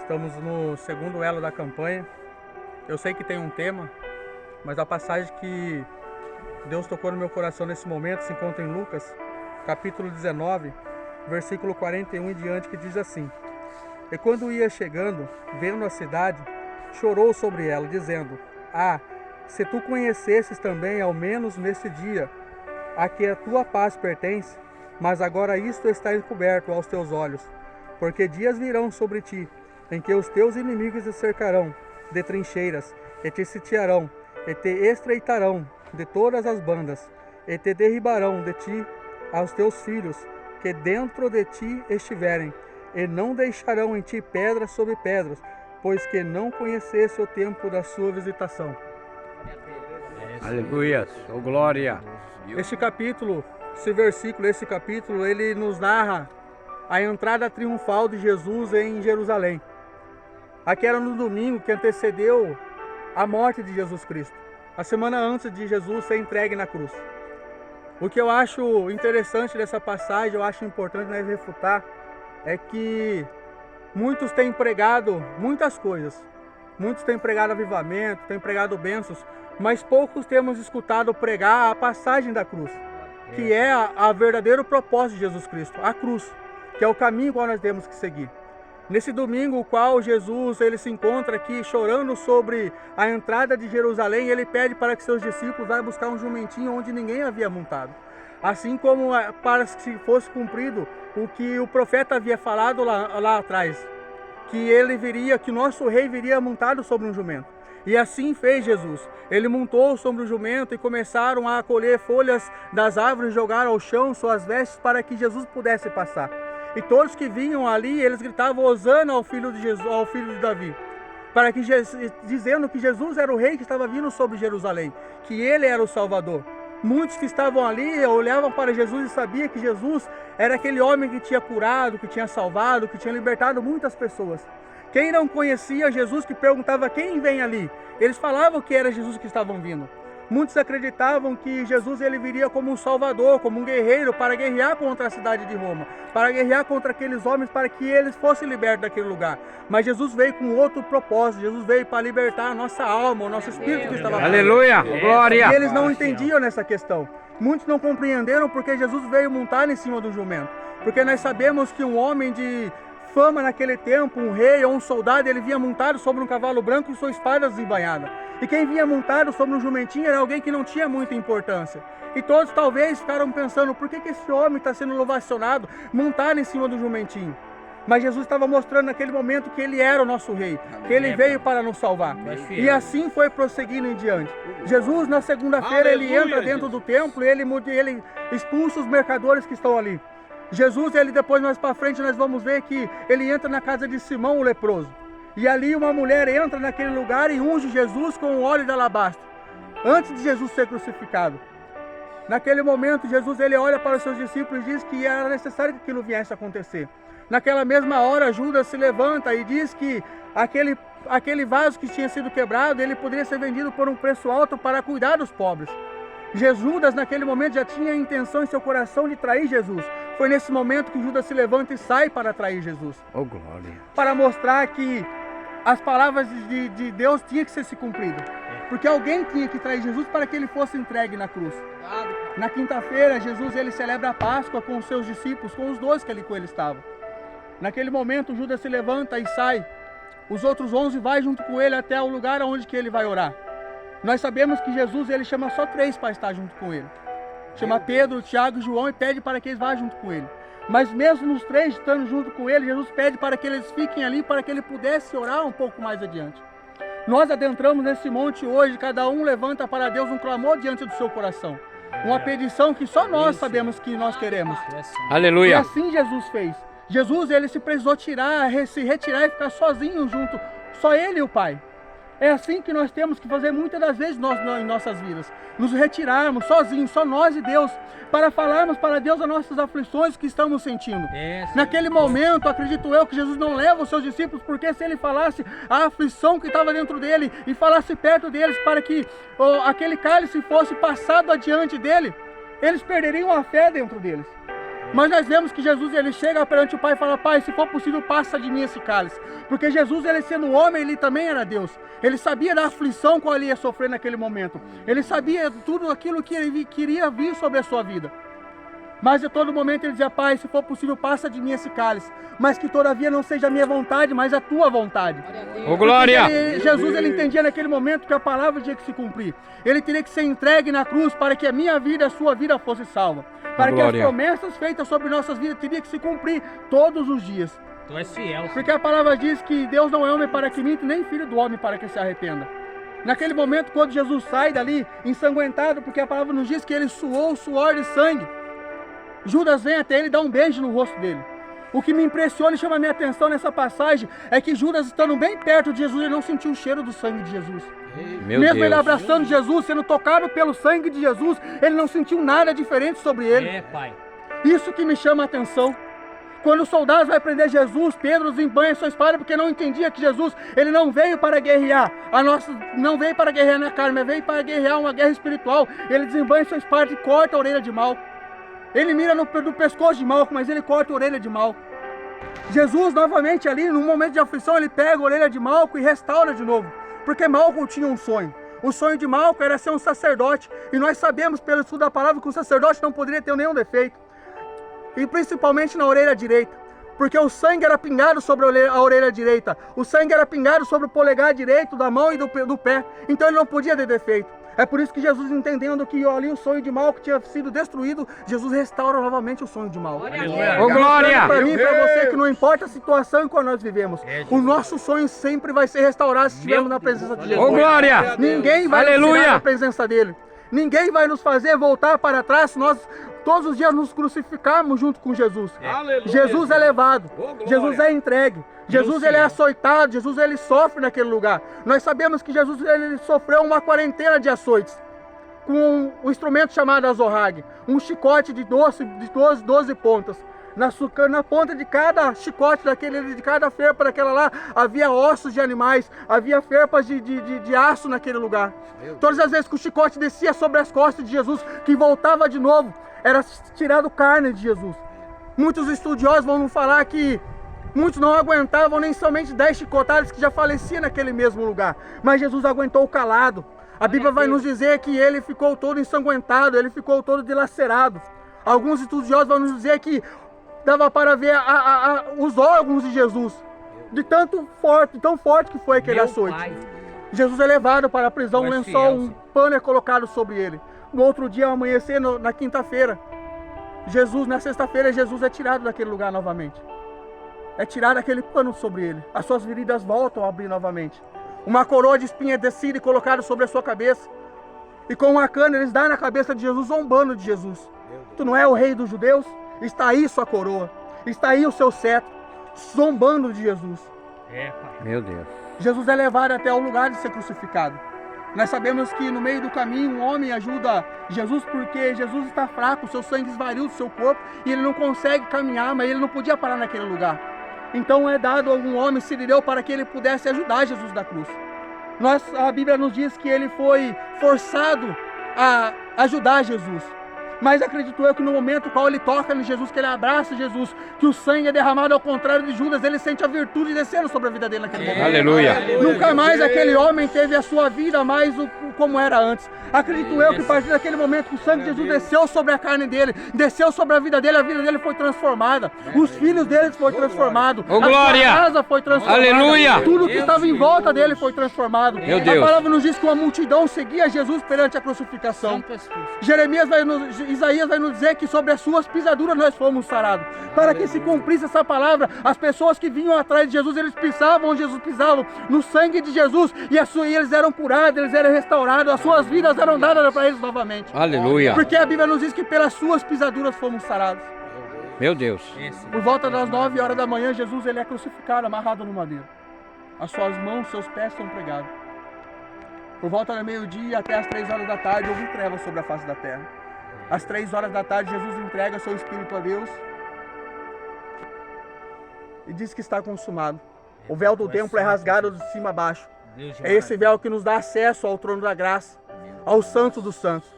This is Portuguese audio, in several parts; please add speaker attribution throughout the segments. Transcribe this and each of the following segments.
Speaker 1: Estamos no segundo elo da campanha. Eu sei que tem um tema, mas a passagem que Deus tocou no meu coração nesse momento se encontra em Lucas, capítulo 19, versículo 41 em diante, que diz assim: E quando ia chegando, vendo a cidade, chorou sobre ela, dizendo: Ah, se tu conhecesses também, ao menos nesse dia, a que a tua paz pertence, mas agora isto está encoberto aos teus olhos. Porque dias virão sobre ti, em que os teus inimigos te cercarão de trincheiras, e te sitiarão, e te estreitarão de todas as bandas, e te derribarão de ti aos teus filhos, que dentro de ti estiverem, e não deixarão em ti pedras sobre pedras, pois que não conhecesse o tempo da sua visitação.
Speaker 2: Aleluia, oh glória.
Speaker 1: Esse capítulo, esse capítulo, ele nos narra a entrada triunfal de Jesus em Jerusalém. Aqui era no domingo que antecedeu a morte de Jesus Cristo, a semana antes de Jesus ser entregue na cruz. O que eu acho interessante dessa passagem, eu acho importante nós refutar, é que muitos têm pregado muitas coisas. Muitos têm pregado avivamento, têm pregado bênçãos, mas poucos temos escutado pregar a passagem da cruz, que é a verdadeiro propósito de Jesus Cristo, a cruz, que é o caminho qual nós temos que seguir. Nesse domingo, o qual Jesus ele se encontra aqui chorando sobre a entrada de Jerusalém, ele pede para que seus discípulos vá buscar um jumentinho onde ninguém havia montado. Assim como para que fosse cumprido o que o profeta havia falado lá atrás, que ele viria, que o nosso rei viria montado sobre um jumento. E assim fez Jesus. Ele montou sobre o jumento e começaram a colher folhas das árvores, jogar ao chão suas vestes para que Jesus pudesse passar. E todos que vinham ali, eles gritavam Hosana ao filho de Jesus, ao filho de Davi, para que dizendo que Jesus era o rei que estava vindo sobre Jerusalém, que ele era o Salvador. Muitos que estavam ali olhavam para Jesus e sabiam que Jesus era aquele homem que tinha curado, que tinha salvado, que tinha libertado muitas pessoas. Quem não conhecia Jesus, que perguntava quem vem ali, eles falavam que era Jesus que estavam vindo. Muitos acreditavam que Jesus ele viria como um salvador, como um guerreiro, para guerrear contra a cidade de Roma, para guerrear contra aqueles homens, para que eles fossem libertos daquele lugar. Mas Jesus veio com outro propósito. Jesus veio para libertar a nossa alma, o nosso espírito que estava preso.
Speaker 2: Aleluia, glória.
Speaker 1: E eles não entendiam nessa questão. Muitos não compreenderam porque Jesus veio montar em cima do jumento. Porque nós sabemos que um homem de fama naquele tempo, um rei ou um soldado, ele vinha montado sobre um cavalo branco e sua espada desembainhada. E quem vinha montado sobre um jumentinho era alguém que não tinha muita importância. E todos talvez ficaram pensando, por que esse homem está sendo ovacionado, montado em cima do jumentinho? Mas Jesus estava mostrando naquele momento que ele era o nosso rei, que ele veio para nos salvar. E assim foi prosseguindo em diante. Jesus na segunda-feira ele entra dentro do templo e ele expulsa os mercadores que estão ali. Jesus, ele depois mais para frente nós vamos ver que ele entra na casa de Simão o leproso. E ali uma mulher entra naquele lugar e unge Jesus com o óleo de alabastro, antes de Jesus ser crucificado. Naquele momento, Jesus ele olha para os seus discípulos e diz que era necessário que aquilo viesse a acontecer. Naquela mesma hora, Judas se levanta e diz que aquele vaso que tinha sido quebrado, ele poderia ser vendido por um preço alto para cuidar dos pobres. Judas, naquele momento, já tinha a intenção em seu coração de trair Jesus. Foi nesse momento que Judas se levanta e sai para trair Jesus.
Speaker 2: Oh glória.
Speaker 1: Para mostrar que as palavras de Deus tinham que ser se cumpridas. Porque alguém tinha que trair Jesus para que ele fosse entregue na cruz. Na quinta-feira, Jesus ele celebra a Páscoa com os seus discípulos, com os 12 que ali com ele estavam. Naquele momento, Judas se levanta e sai. Os outros 11 vão junto com ele até o lugar onde que ele vai orar. Nós sabemos que Jesus ele chama só 3 para estar junto com ele. Chama Pedro, Tiago e João e pede para que eles vá junto com ele. Mas mesmo os 3 estando junto com ele, Jesus pede para que eles fiquem ali para que ele pudesse orar um pouco mais adiante. Nós adentramos nesse monte hoje, cada um levanta para Deus um clamor diante do seu coração. Uma petição que só nós sabemos que nós queremos.
Speaker 2: Aleluia.
Speaker 1: E assim Jesus fez. Jesus ele se precisou se retirar e ficar sozinho junto, só ele e o Pai. É assim que nós temos que fazer muitas das vezes em nossas vidas. Nos retirarmos sozinhos, só nós e Deus, para falarmos para Deus as nossas aflições que estamos sentindo. Naquele momento, acredito eu, que Jesus não leva os seus discípulos, porque se ele falasse a aflição que estava dentro dele e falasse perto deles para que aquele cálice fosse passado adiante dele, eles perderiam a fé dentro deles. Mas nós vemos que Jesus, ele chega perante o Pai e fala: Pai, se for possível, passa de mim esse cálice. Porque Jesus, ele sendo homem, ele também era Deus. Ele sabia da aflição qual ele ia sofrer naquele momento. Ele sabia tudo aquilo que ele queria vir sobre a sua vida. Mas a todo momento ele dizia: Pai, se for possível, passa de mim esse cálice. Mas que todavia não seja a minha vontade, mas a tua vontade.
Speaker 2: Ô, glória!
Speaker 1: Jesus, ele entendia naquele momento que a palavra tinha que se cumprir. Ele teria que ser entregue na cruz para que a minha vida e a sua vida fosse salva. Para que as promessas feitas sobre nossas vidas teriam que se cumprir todos os dias.
Speaker 3: Tu és fiel.
Speaker 1: Porque a palavra diz que Deus não é homem para que minta, nem filho do homem para que se arrependa. Naquele momento, quando Jesus sai dali, ensanguentado, porque a palavra nos diz que ele suou o suor de sangue, Judas vem até ele e dá um beijo no rosto dele. O que me impressiona e chama a minha atenção nessa passagem é que Judas, estando bem perto de Jesus, ele não sentiu o cheiro do sangue de Jesus. Mesmo ele abraçando Jesus, sendo tocado pelo sangue de Jesus, ele não sentiu nada diferente sobre ele.
Speaker 3: Pai.
Speaker 1: Isso que me chama a atenção. Quando os soldados vão prender Jesus, Pedro desembanha sua espada porque não entendia que Jesus, ele não veio para guerrear. Não veio para guerrear na carne, mas veio para guerrear uma guerra espiritual. Ele desembanha sua espada e corta a orelha de Malco. Ele mira no pescoço de Malco, mas ele corta a orelha de Malco. Jesus, novamente ali, num momento de aflição, ele pega a orelha de Malco e restaura de novo. Porque Malco tinha um sonho. O sonho de Malco era ser um sacerdote. E nós sabemos, pelo estudo da palavra, que um sacerdote não poderia ter nenhum defeito. E principalmente na orelha direita. Porque o sangue era pingado sobre a orelha direita. O sangue era pingado sobre o polegar direito da mão e do pé. Então ele não podia ter defeito. É por isso que Jesus, entendendo que ali o sonho de Malco tinha sido destruído, Jesus restaura novamente o sonho de Malco.
Speaker 2: Ô, glória!
Speaker 1: Para mim e para você, que não importa a situação em que nós vivemos, o nosso sonho sempre vai ser restaurado se estivermos na presença de Jesus.
Speaker 2: Ô, glória!
Speaker 1: Ninguém vai nos tirar da presença dele. Ninguém vai nos fazer voltar para trás se nós todos os dias nos crucificarmos junto com Jesus. Jesus é levado, Jesus é entregue, Jesus ele é açoitado, Jesus ele sofre naquele lugar. Nós sabemos que Jesus ele sofreu uma quarentena de açoites com um instrumento chamado azorrague, um chicote de 12 pontas. Na ponta de cada chicote de cada ferpa daquela lá, havia ossos de animais, havia ferpas de aço naquele lugar. Todas as vezes que o chicote descia sobre as costas de Jesus, que voltava de novo, era tirado carne de Jesus. Muitos estudiosos vão nos falar que muitos não aguentavam nem somente 10 chicotadas, que já falecia naquele mesmo lugar. Mas Jesus aguentou calado. A Bíblia vai nos dizer que ele ficou todo ensanguentado, ele ficou todo dilacerado. Alguns estudiosos vão nos dizer que dava para ver os órgãos de Jesus, de tão forte que foi aquele açoite. Jesus é levado para a prisão, um lençol, um pano é colocado sobre ele. No outro dia, ao amanhecer, na quinta-feira, na sexta-feira, Jesus é tirado daquele lugar novamente. É tirado aquele pano sobre ele. As suas feridas voltam a abrir novamente. Uma coroa de espinho é descida e colocada sobre a sua cabeça. E com uma cana eles dão na cabeça de Jesus, zombando de Jesus. Tu não é o rei dos judeus? Está aí sua coroa. Está aí o seu cetro. Zombando de Jesus.
Speaker 3: Pai.
Speaker 2: Meu Deus.
Speaker 1: Jesus é levado até o lugar de ser crucificado. Nós sabemos que no meio do caminho um homem ajuda Jesus porque Jesus está fraco, seu sangue esvaiu do seu corpo e ele não consegue caminhar, mas ele não podia parar naquele lugar. Então é dado a um homem sirireu para que ele pudesse ajudar Jesus da cruz. A Bíblia nos diz que ele foi forçado a ajudar Jesus. Mas acredito eu que no momento qual ele toca em Jesus, que ele abraça Jesus, que o sangue é derramado ao contrário de Judas, ele sente a virtude descendo sobre a vida dele naquele momento.
Speaker 2: Aleluia.
Speaker 1: Nunca mais aquele homem teve a sua vida mais como era antes. Acredito eu que a partir daquele momento que o sangue de Jesus desceu sobre a carne dele, desceu sobre a vida dele foi transformada. Os filhos dele foram transformados.
Speaker 2: Ô, glória!
Speaker 1: A casa foi transformada.
Speaker 2: Aleluia!
Speaker 1: Tudo que estava em volta dele foi transformado.
Speaker 2: Meu Deus.
Speaker 1: A palavra nos diz que uma multidão seguia Jesus perante a crucificação. Isaías vai nos dizer que sobre as suas pisaduras nós fomos sarados. Para que se cumprisse essa palavra, as pessoas que vinham atrás de Jesus, eles pisavam onde Jesus pisava, no sangue de Jesus, e eles eram curados, eles eram restaurados, as suas vidas eram dadas para eles novamente.
Speaker 2: Aleluia.
Speaker 1: Porque a Bíblia nos diz que pelas suas pisaduras fomos sarados.
Speaker 2: Meu Deus.
Speaker 1: Por volta das 9 horas da manhã, Jesus ele é crucificado, amarrado no madeiro. As suas mãos, seus pés são pregados. Por volta do meio-dia até as 3 horas da tarde, houve trevas sobre a face da terra. Às 3 horas da tarde, Jesus entrega seu Espírito a Deus e diz que está consumado. O véu do templo é rasgado de cima a baixo. É esse véu que nos dá acesso ao trono da graça, ao Santo dos Santos.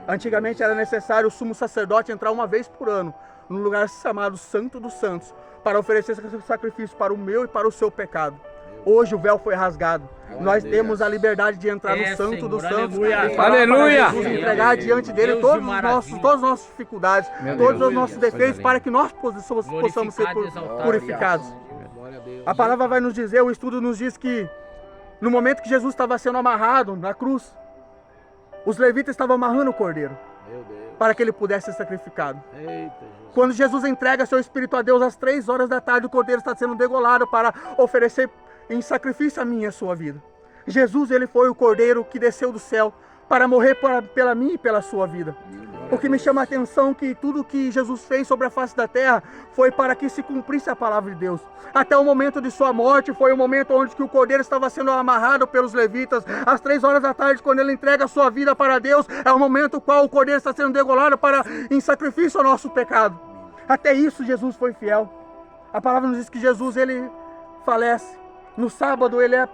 Speaker 1: Antigamente era necessário o sumo sacerdote entrar uma vez por ano no lugar chamado Santo dos Santos, para oferecer esse sacrifício para o meu e para o seu pecado. Hoje o véu foi rasgado. Nós temos a liberdade de entrar no Santo dos Santos e falar
Speaker 2: Aleluia.
Speaker 1: para Jesus, entregar diante dele todas as nossas dificuldades, todos os nossos defeitos, para que nós possamos ser purificados. A palavra vai nos dizer, o estudo nos diz que no momento que Jesus estava sendo amarrado na cruz, os levitas estavam amarrando o cordeiro para que ele pudesse ser sacrificado. Quando Jesus entrega seu espírito a Deus às 3 horas da tarde, o cordeiro está sendo degolado para oferecer em sacrifício a minha e a sua vida. Jesus, ele foi o cordeiro que desceu do céu para morrer pela minha e pela sua vida. O que me chama a atenção é que tudo que Jesus fez sobre a face da terra foi para que se cumprisse a palavra de Deus. Até o momento de sua morte foi o momento onde que o cordeiro estava sendo amarrado pelos levitas. Às 3 horas da tarde, quando ele entrega a sua vida para Deus, é o momento no qual o cordeiro está sendo degolado em sacrifício ao nosso pecado. Até isso Jesus foi fiel. A palavra nos diz que Jesus, ele falece. No sábado ele é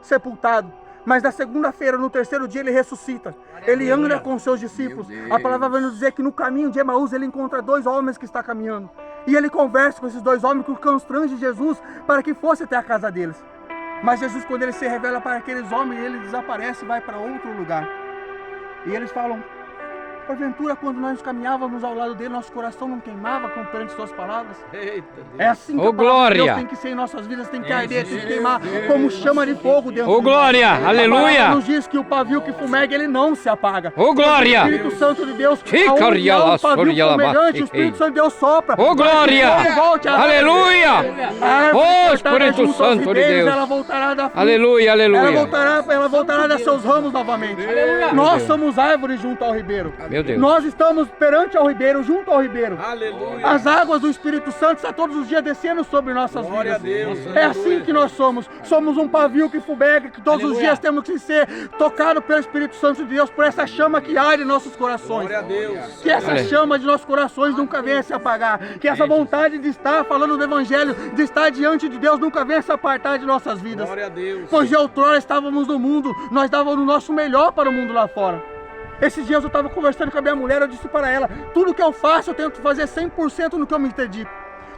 Speaker 1: sepultado. Mas na segunda-feira, no terceiro dia, ele ressuscita. Ele anda com seus discípulos. A palavra vai nos dizer que no caminho de Emaús ele encontra 2 homens que estão caminhando. E ele conversa com esses 2 homens que constrange Jesus para que fosse até a casa deles. Mas Jesus, quando ele se revela para aqueles homens, ele desaparece e vai para outro lugar. E eles falam: porventura, quando nós caminhávamos ao lado dele, nosso coração não queimava perante suas palavras? É assim que a palavra de Deus tem que ser em nossas vidas, tem que arder, tem que queimar como chama de fogo dentro de nós.
Speaker 2: Glória! Aleluia!
Speaker 1: A palavra nos diz que o pavio que fumega, ele não se apaga.
Speaker 2: Glória!
Speaker 1: O Espírito Santo de Deus, aonde há um pavio fumegante, o Espírito Santo de Deus sopra.
Speaker 2: Glória! Aleluia! Espírito Santo de Deus!
Speaker 1: Ela voltará da fruta.
Speaker 2: Aleluia, aleluia!
Speaker 1: Ela voltará a dar seus ramos novamente. Nós somos árvores junto ao ribeiro.
Speaker 2: Meu Deus.
Speaker 1: Nós estamos perante ao ribeiro, junto ao ribeiro.
Speaker 3: Aleluia.
Speaker 1: As águas do Espírito Santo estão todos os dias descendo sobre nossas
Speaker 3: Glória
Speaker 1: vidas.
Speaker 3: a Deus.
Speaker 1: É assim que nós somos. Somos um pavio que fumega, que todos os dias temos que ser tocados pelo Espírito Santo de Deus, por essa chama que arde em nossos corações.
Speaker 3: Glória a Deus.
Speaker 1: Que essa chama de nossos corações nunca venha se apagar. Que essa vontade de estar falando do Evangelho, de estar diante de Deus, nunca venha se apartar de nossas vidas.
Speaker 3: Glória a Deus.
Speaker 1: Pois de outrora estávamos no mundo, nós dávamos o nosso melhor para o mundo lá fora. Esses dias eu estava conversando com a minha mulher, eu disse para ela: tudo que eu faço eu tento fazer 100% no que eu me dedico.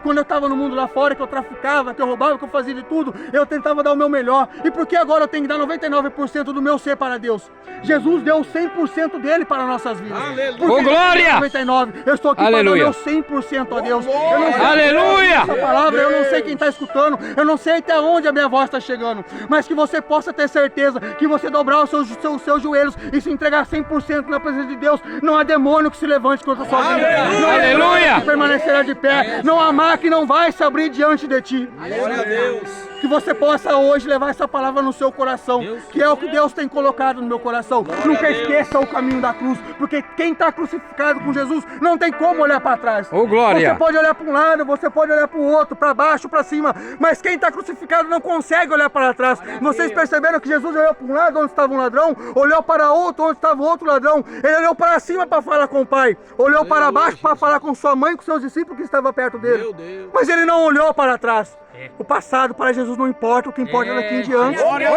Speaker 1: Quando eu estava no mundo lá fora, que eu traficava, que eu roubava, que eu fazia de tudo, eu tentava dar o meu melhor. E por que agora eu tenho que dar 99% do meu ser para Deus? Jesus deu 100% dele para nossas vidas.
Speaker 3: Aleluia.
Speaker 2: Glória!
Speaker 1: 99, eu estou aqui
Speaker 2: Aleluia.
Speaker 1: para dar o meu 100% a Deus. Eu não sei
Speaker 2: Aleluia!
Speaker 1: essa palavra, eu não sei quem está escutando, eu não sei até onde a minha voz está chegando, mas que você possa ter certeza que você dobrar os seus joelhos e se entregar 100% na presença de Deus, não há demônio que se levante contra a sua vida. Não há
Speaker 2: Aleluia.
Speaker 1: demônio que permanecerá de pé, não há mar que não vai se abrir diante de ti.
Speaker 3: Glória a Deus.
Speaker 1: Que você possa hoje levar essa palavra no seu coração, que é o que Deus tem colocado no meu coração. Nunca esqueça o caminho da cruz, porque quem está crucificado com Jesus não tem como olhar para trás.
Speaker 2: Glória!
Speaker 1: Você pode olhar para um lado, você pode olhar para o outro, para baixo, para cima, mas quem está crucificado não consegue olhar para trás. Vocês perceberam que Jesus olhou para um lado onde estava um ladrão, olhou para outro onde estava outro ladrão, ele olhou para cima para falar com o Pai, olhou para baixo para falar com sua mãe, com seus discípulos que estavam perto dele.
Speaker 3: Meu Deus.
Speaker 1: Mas ele não olhou para trás. O passado para Jesus não importa, o que importa é daqui em diante.
Speaker 2: Glória!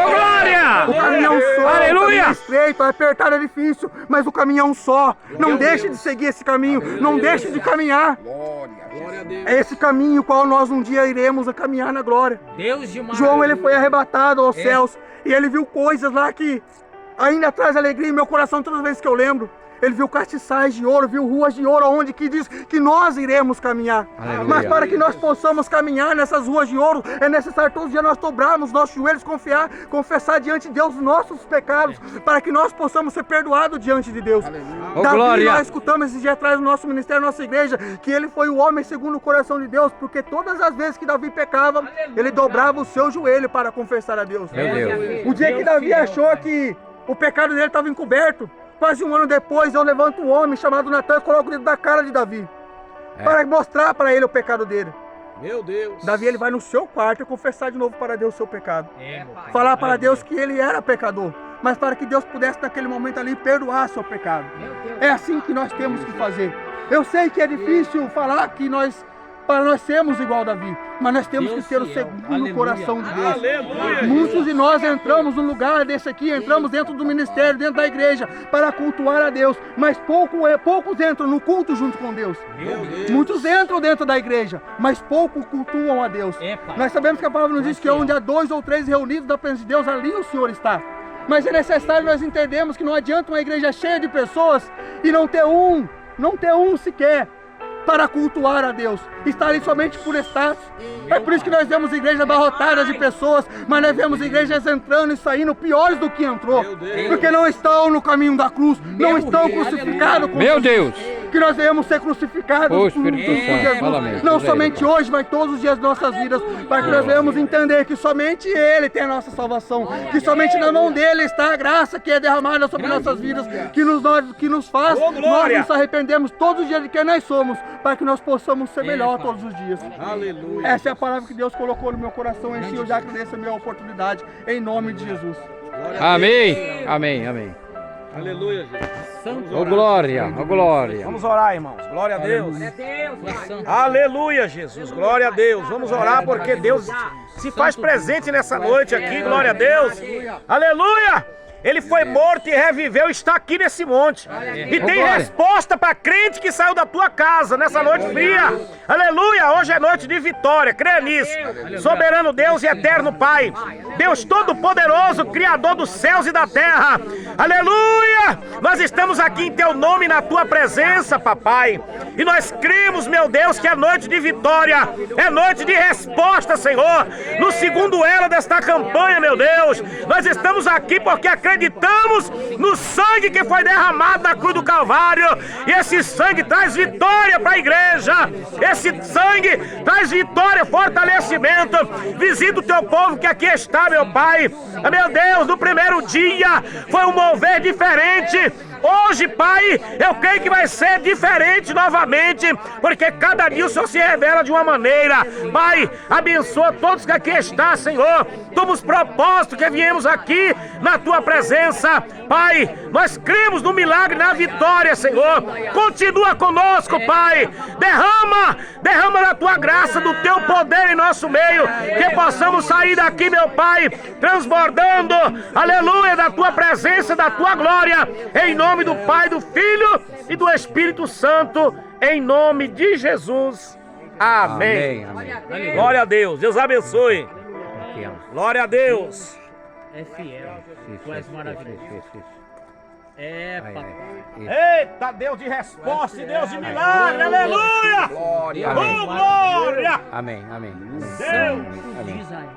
Speaker 1: O caminho é um só,
Speaker 2: Aleluia!
Speaker 1: o caminho é estreito, é apertado, é difícil, mas o caminho é um só. Não deixe de seguir esse caminho, não deixe de caminhar.
Speaker 3: Glória a Deus.
Speaker 1: É esse caminho qual nós um dia iremos a caminhar na glória. João, ele foi arrebatado aos céus e ele viu coisas lá que ainda traz alegria em meu coração todas as vezes que eu lembro. Ele viu castiçais de ouro, viu ruas de ouro, onde que diz que nós iremos caminhar.
Speaker 2: Aleluia.
Speaker 1: Mas para que nós possamos caminhar nessas ruas de ouro, é necessário todos os dias nós dobrarmos nossos joelhos, confessar diante de Deus os nossos pecados, para que nós possamos ser perdoados diante de Deus. Davi,
Speaker 2: Glória!
Speaker 1: nós escutamos esse dia atrás no nosso ministério, na nossa igreja, que ele foi o homem segundo o coração de Deus, porque todas as vezes que Davi pecava, ele dobrava o seu joelho para confessar a Deus.
Speaker 2: Meu Deus.
Speaker 1: O dia que Davi achou que o pecado dele estava encoberto, quase um ano depois, eu levanto um homem chamado Natan e coloco dentro da cara de Davi, para mostrar para ele o pecado dele.
Speaker 3: Meu Deus.
Speaker 1: Davi, ele vai no seu quarto e confessar de novo para Deus o seu pecado. Falar para Deus que ele era pecador, mas para que Deus pudesse naquele momento ali perdoar seu pecado. É assim que nós temos que fazer. Eu sei que é difícil falar que nós para nós sermos igual a Davi, mas nós temos que ter o segundo coração de Deus.
Speaker 3: Aleluia.
Speaker 1: Muitos de nós entramos num lugar desse aqui, entramos dentro do ministério, dentro da igreja, para cultuar a Deus, mas poucos entram no culto junto com Deus. Muitos entram dentro da igreja, mas poucos cultuam a Deus. Nós sabemos que a palavra nos diz que onde há 2 ou 3 reunidos da presença de Deus, ali o Senhor está. Mas é necessário nós entendermos que não adianta uma igreja cheia de pessoas e não ter um sequer para cultuar a Deus, estar ali somente por status. É por isso que nós vemos igrejas abarrotadas de pessoas, mas nós vemos igrejas entrando e saindo piores do que entrou, porque não estão no caminho da cruz, não estão crucificados com
Speaker 2: Meu Deus!
Speaker 1: que nós devemos ser crucificados
Speaker 2: Ô,
Speaker 1: por
Speaker 2: Espírito Santo,
Speaker 1: Jesus,
Speaker 2: fala mesmo.
Speaker 1: não somente hoje, mas todos os dias de nossas vidas, para que nós devemos entender que somente Ele tem a nossa salvação, que somente na mão dEle está a graça que é derramada sobre nossas vidas, que nos faz nós nos arrependemos todos os dias de quem nós somos, para que nós possamos ser melhor todos os dias.
Speaker 3: Aleluia.
Speaker 1: Essa é a palavra que Deus colocou no meu coração, em si eu já agradeço a minha oportunidade, em nome de Jesus.
Speaker 2: Amém, amém, amém.
Speaker 3: Aleluia, Jesus.
Speaker 2: Ô glória, ô glória.
Speaker 3: Vamos orar, irmãos. Glória a Deus. Aleluia, Jesus. Glória a Deus. Vamos orar porque Deus se faz presente nessa noite aqui. Glória a Deus. Aleluia. Ele foi morto e reviveu, está aqui nesse monte. E tem resposta para crente que saiu da tua casa nessa noite fria. Aleluia, hoje é noite de vitória, creia nisso. Soberano Deus e eterno Pai, Deus Todo-Poderoso, Criador dos céus e da terra. Aleluia, nós estamos aqui em teu nome, na tua presença, papai. E nós cremos, meu Deus, que é noite de vitória, é noite de resposta, Senhor. No segundo elo desta campanha, meu Deus, nós estamos aqui porque acreditamos no sangue que foi derramado na cruz do Calvário. E esse sangue traz vitória para a igreja. Esse sangue traz vitória, fortalecimento. Visita o teu povo que aqui está, meu Pai. Meu Deus, no primeiro dia foi um mover diferente. Hoje, Pai, eu creio que vai ser diferente novamente, porque cada dia o Senhor se revela de uma maneira. Pai, abençoa todos que aqui estão, Senhor. Toma os propósitos que viemos aqui na Tua presença. Pai, nós cremos no milagre, na vitória, Senhor. Continua conosco, Pai. Derrama da Tua graça, do Teu poder em nosso meio, que possamos sair daqui, meu Pai, transbordando, aleluia, da Tua presença, da Tua glória, em nome do Pai, do Filho e do Espírito Santo, em nome de Jesus. Amém.
Speaker 2: Amém.
Speaker 3: Glória a Deus. Deus abençoe. Glória a Deus.
Speaker 4: É fiel. Tu és maravilhoso. É, papai.
Speaker 3: Eita, Deus de resposta e Deus de milagre. Aleluia.
Speaker 2: Glória.
Speaker 3: Oh, glória.
Speaker 2: Amém, amém.
Speaker 3: Deus.
Speaker 4: Diz aí.